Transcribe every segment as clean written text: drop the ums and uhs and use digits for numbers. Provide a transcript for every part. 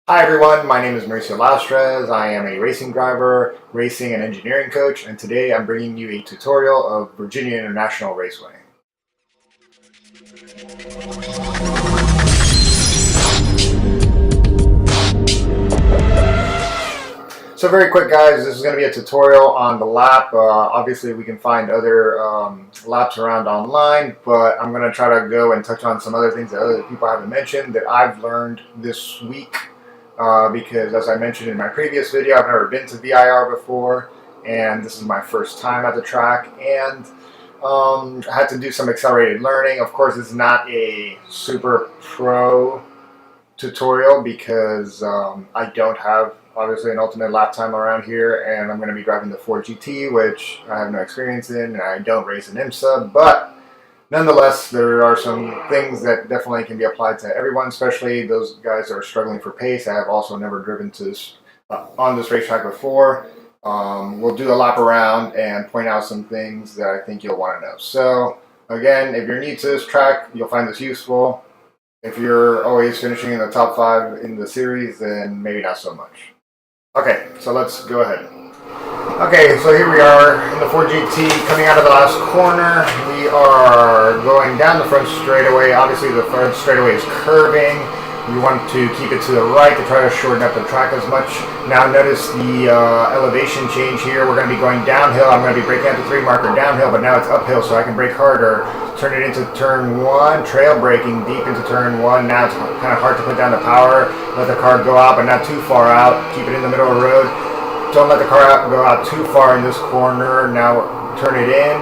Hi everyone, my name is Mauricio Lastres. I am a racing driver, racing and engineering coach, and today I'm bringing you a tutorial of Virginia International Raceway. So very quick guys, this is going to be a tutorial on the lap. Obviously we can find other laps around online, but I'm going to try to go and touch on some other things that other people haven't mentioned that I've learned this week. Because as I mentioned in my previous video, I've never been to VIR before, and this is my first time at the track, and I had to do some accelerated learning. Of course, it's not a super pro tutorial because I don't have, obviously, an ultimate lap time around here, and I'm going to be driving the Ford GTE, which I have no experience in, and I don't race an IMSA, but nonetheless, there are some things that definitely can be applied to everyone, especially those guys that are struggling for pace. I have also never driven to this, on this racetrack before. We'll do a lap around and point out some things that I think you'll want to know. So, again, if you're new to this track, you'll find this useful. If you're always finishing in the top 5 in the series, then maybe not so much. Okay, so let's go ahead. Okay, so here we are in the Ford GT coming out of the last corner. We are going down the front straightaway. Obviously the front straightaway is curving. We want to keep it to the right to try to shorten up the track as much. Now notice the elevation change here. We're going to be going downhill. I'm going to be braking at the 3 marker downhill, but now it's uphill so I can brake harder. Turn it into turn 1, trail braking deep into turn 1. Now it's kind of hard to put down the power. Let the car go out, but not too far out. Keep it in the middle of the road. Don't let the car go out too far in this corner. Now turn it in.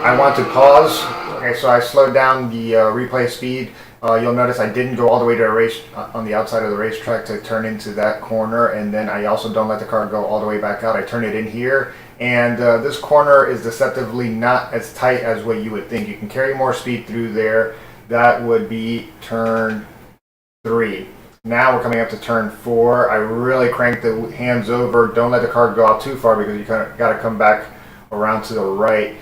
I want to pause. Okay, so I slowed down the replay speed. You'll notice I didn't go all the way to a race on the outside of the racetrack to turn into that corner, and then I also don't let the car go all the way back out. I turn it in here, and this corner is deceptively not as tight as what you would think. You can carry more speed through there. That would be turn 3. Now we're coming up to turn 4. I really crank the hands over. Don't let the car go out too far because you kind of got to come back around to the right.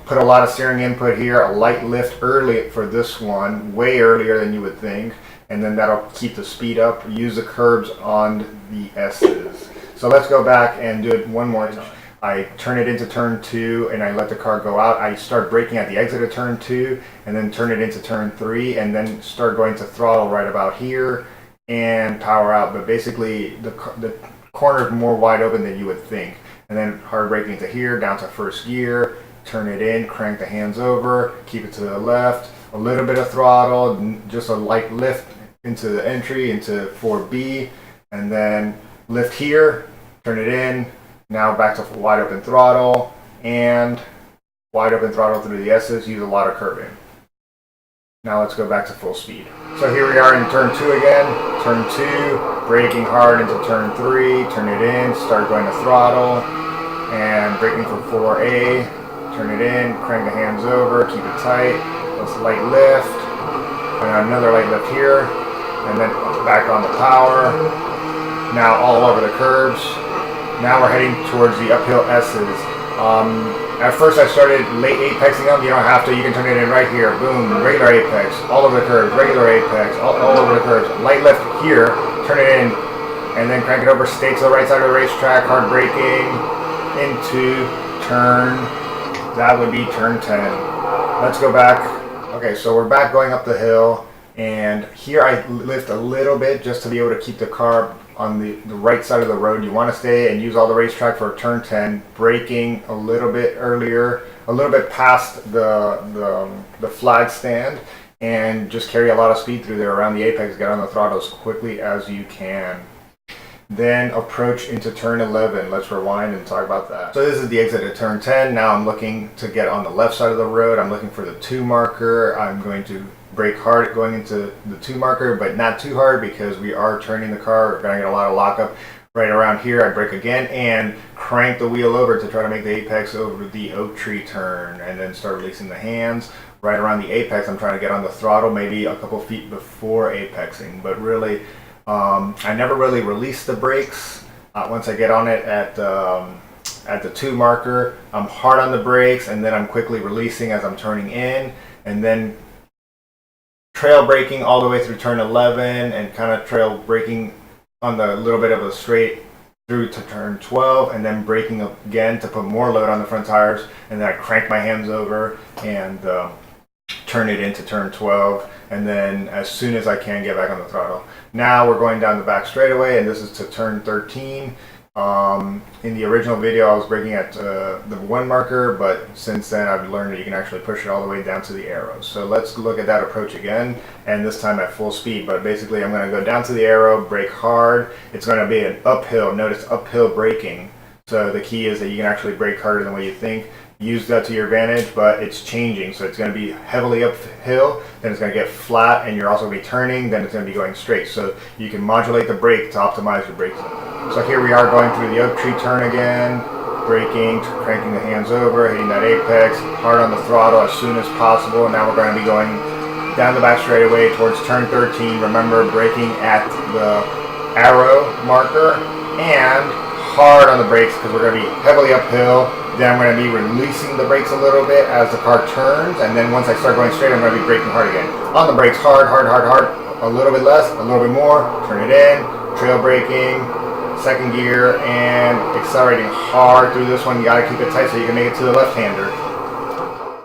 Put a lot of steering input here, a light lift early for this one, way earlier than you would think, and then that'll keep the speed up. Use the curbs on the S's. So let's go back and do it one more time. I turn it into turn 2 and I let the car go out. I start braking at the exit of turn 2 and then turn it into turn 3 and then start going to throttle right about here and power out. But basically the corner is more wide open than you would think. And then hard braking to here, down to first gear, turn it in, crank the hands over, keep it to the left, a little bit of throttle, just a light lift into the entry, into 4B, and then lift here, turn it in, now back to wide open throttle, and wide open throttle through the S's, use a lot of curving. Now let's go back to full speed. So here we are in turn 2 again, turn 2, braking hard into turn 3, turn it in, start going to throttle, and braking for 4A, turn it in, crank the hands over, keep it tight, let's light lift, and another light lift here, and then back on the power. Now all over the curves. Now we're heading towards the uphill S's. At first I started late apexing them. You don't have to, you can turn it in right here. Boom, regular apex, all over the curves, regular apex, all over the curves. Light lift here, turn it in, and then crank it over, stay to the right side of the racetrack, hard braking, into turn, that would be turn 10. Let's go back. Okay, so we're back going up the hill, and here I lift a little bit just to be able to keep the car on the right side of the road. You want to stay and use all the racetrack for turn 10, braking a little bit earlier, a little bit past the flag stand, and just carry a lot of speed through there around the apex. Get on the throttle as quickly as you can. Then approach into turn 11. Let's rewind and talk about that. So this is the exit at turn 10. Now I'm looking to get on the left side of the road. I'm looking for the 2 marker. I'm going to brake hard going into the 2 marker, but not too hard because we are turning the car. We're going to get a lot of lockup. Right around here, I brake again and crank the wheel over to try to make the apex over the oak tree turn, and then start releasing the hands. Right around the apex, I'm trying to get on the throttle maybe a couple feet before apexing, but really I never really release the brakes. Once I get on it at the 2 marker, I'm hard on the brakes, and then I'm quickly releasing as I'm turning in, and then trail braking all the way through turn 11 and kind of trail braking on the little bit of a straight through to turn 12, and then braking again to put more load on the front tires, and then I crank my hands over and turn it into turn 12, and then as soon as I can get back on the throttle. Now we're going down the back straightaway, and this is to turn 13. In the original video I was braking at the 1 marker, but since then I've learned that you can actually push it all the way down to the arrow. So let's look at that approach again, and this time at full speed. But basically I'm going to go down to the arrow, brake hard. It's going to be an uphill. Notice uphill braking. So the key is that you can actually brake harder than what you think. Use that to your advantage, but it's changing. So it's going to be heavily uphill, then it's going to get flat, and you're also going to be turning, then it's going to be going straight. So you can modulate the brake to optimize your braking. So here we are going through the oak tree turn again, braking, cranking the hands over, hitting that apex, hard on the throttle as soon as possible. Now we're going to be going down the back straightaway towards turn 13. Remember, braking at the arrow marker and hard on the brakes because we're going to be heavily uphill. Then I'm going to be releasing the brakes a little bit as the car turns, and then once I start going straight, I'm going to be braking hard again. On the brakes, hard, hard, hard, hard, a little bit less, a little bit more, turn it in, trail braking, second gear, and accelerating hard through this one. You got to keep it tight so you can make it to the left-hander.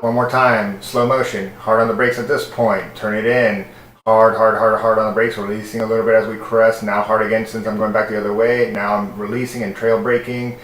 One more time, slow motion, hard on the brakes at this point, turn it in, hard, hard, hard, hard on the brakes, releasing a little bit as we crest, now hard again since I'm going back the other way. Now I'm releasing and trail braking,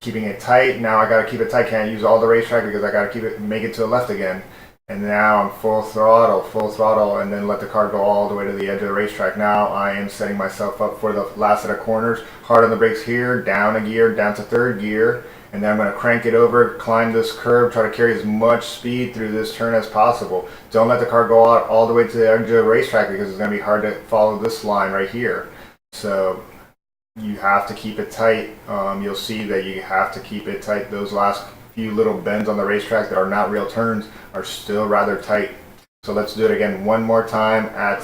keeping it tight. Now I got to keep it tight, can't use all the racetrack because I got to keep it, make it to the left again. And now I'm full throttle, and then let the car go all the way to the edge of the racetrack. Now I am setting myself up for the last set of corners. Hard on the brakes here, down a gear, down to third gear. And then I'm going to crank it over, climb this curve, try to carry as much speed through this turn as possible. Don't let the car go out all the way to the edge of the racetrack because it's going to be hard to follow this line right here. So you have to keep it tight. You'll see that you have to keep it tight. Those last few little bends on the racetrack that are not real turns are still rather tight. So let's do it again one more time at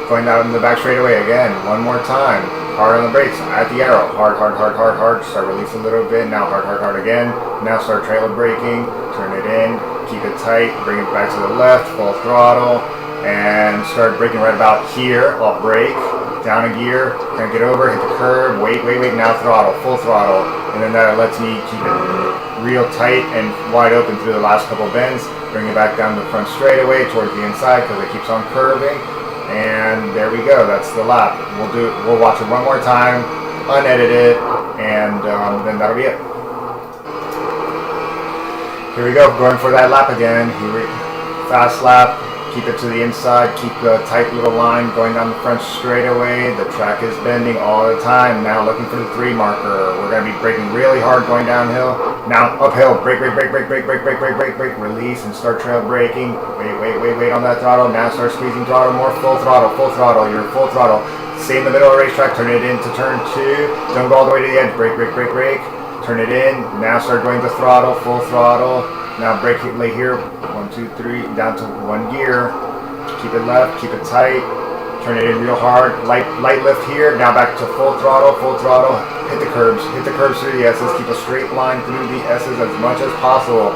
going down in the back straightaway again. One more time. Hard on the brakes at the arrow. Hard, hard, hard, hard, hard. Start release a little bit. Now hard, hard, hard again. Now start trailer braking. Turn it in. Keep it tight. Bring it back to the left. Full throttle. And start braking right about here. I'll brake. Down a gear. Crank it over. Hit the curb. Wait, wait, wait. Now throttle. Full throttle. And then that lets me keep it real tight and wide open through the last couple bends. Bring it back down the front straightaway towards the inside because it keeps on curving. And there we go. That's the lap. We'll watch it one more time, unedited, and then that'll be it. Here we go. Going for that lap again. Fast lap. Keep it to the inside. Keep the tight little line going down the front straightaway. The track is bending all the time. Now looking for the 3 marker. We're going to be braking really hard going downhill. Now uphill. Brake, brake, brake, brake, brake, brake, brake, brake, brake, brake. Release and start trail braking. Wait, wait, wait, wait on that throttle. Now start squeezing throttle more. Full throttle, full throttle. You're full throttle. Stay in the middle of the racetrack. Turn it into turn 2. Don't go all the way to the edge. Brake, brake, brake, brake. Turn it in. Now start going to throttle, full throttle. Now brake it late here. 1, 2, 3. Down to 1 gear. Keep it left. Keep it tight. Turn it in real hard. Light lift here. Now back to full throttle. Full throttle. Hit the curbs. Hit the curbs through the S's. Keep a straight line through the S's as much as possible.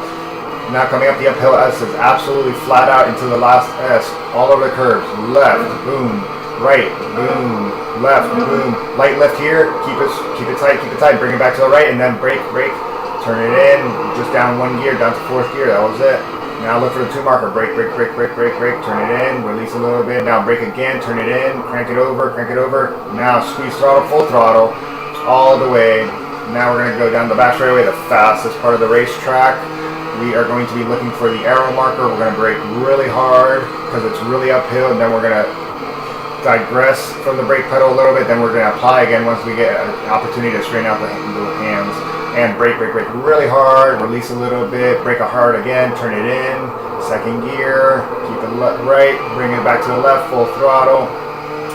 Now coming up the uphill S's. Absolutely flat out into the last S. All over the curves. Left. Boom. Right. Boom. Left. Boom. Light lift here. Keep it tight. Keep it tight. Bring it back to the right, and then brake. Brake. Turn it in. Just down 1 gear. Down to 4th gear. That was it. Now look for the 2 marker. Brake, brake, brake, brake, brake, brake. Turn it in. Release a little bit. Now brake again. Turn it in. Crank it over. Crank it over. Now squeeze throttle. Full throttle. All the way. Now we're going to go down the back straightaway, the fastest part of the racetrack. We are going to be looking for the arrow marker. We're going to brake really hard because it's really uphill, and then we're going to digress from the brake pedal a little bit. Then we're going to apply again once we get an opportunity to straighten out the hands. And brake, brake, brake really hard. Release a little bit. Brake hard again. Turn it in. 2nd gear. Keep it right. Bring it back to the left. Full throttle.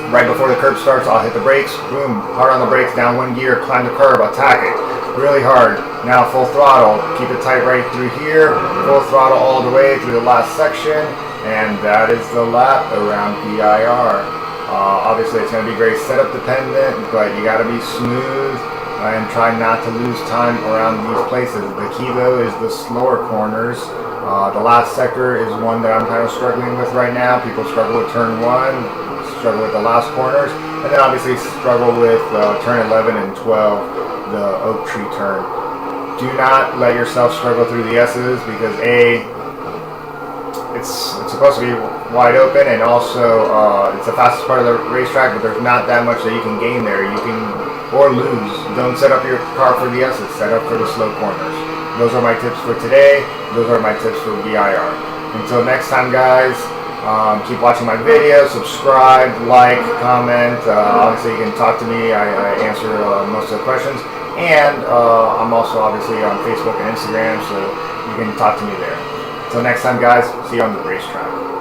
Right before the curb starts, I'll hit the brakes. Boom. Hard on the brakes. Down 1 gear. Climb the curb. Attack it. Really hard. Now full throttle. Keep it tight right through here. Full throttle all the way through the last section. And that is the lap around PIR. Obviously, it's going to be very setup dependent, but you got to be smooth and try not to lose time around these places. The key though is the slower corners. The last sector is one that I'm kind of struggling with right now. People struggle with turn 1. struggle with the last corners, and then obviously struggle with turn 11 and 12, the oak tree turn. Do not let yourself struggle through the S's because it's supposed to be wide open, and also it's the fastest part of the racetrack, but there's not that much that you can gain there. You can, or lose. Don't set up your car for the S's, set up for the slow corners. Those are my tips for today. Those are my tips for VIR. Until next time, guys, keep watching my videos, subscribe, like, comment. Obviously, you can talk to me. I answer most of the questions. And I'm also obviously on Facebook and Instagram, so you can talk to me there. Until next time, guys, see you on the racetrack.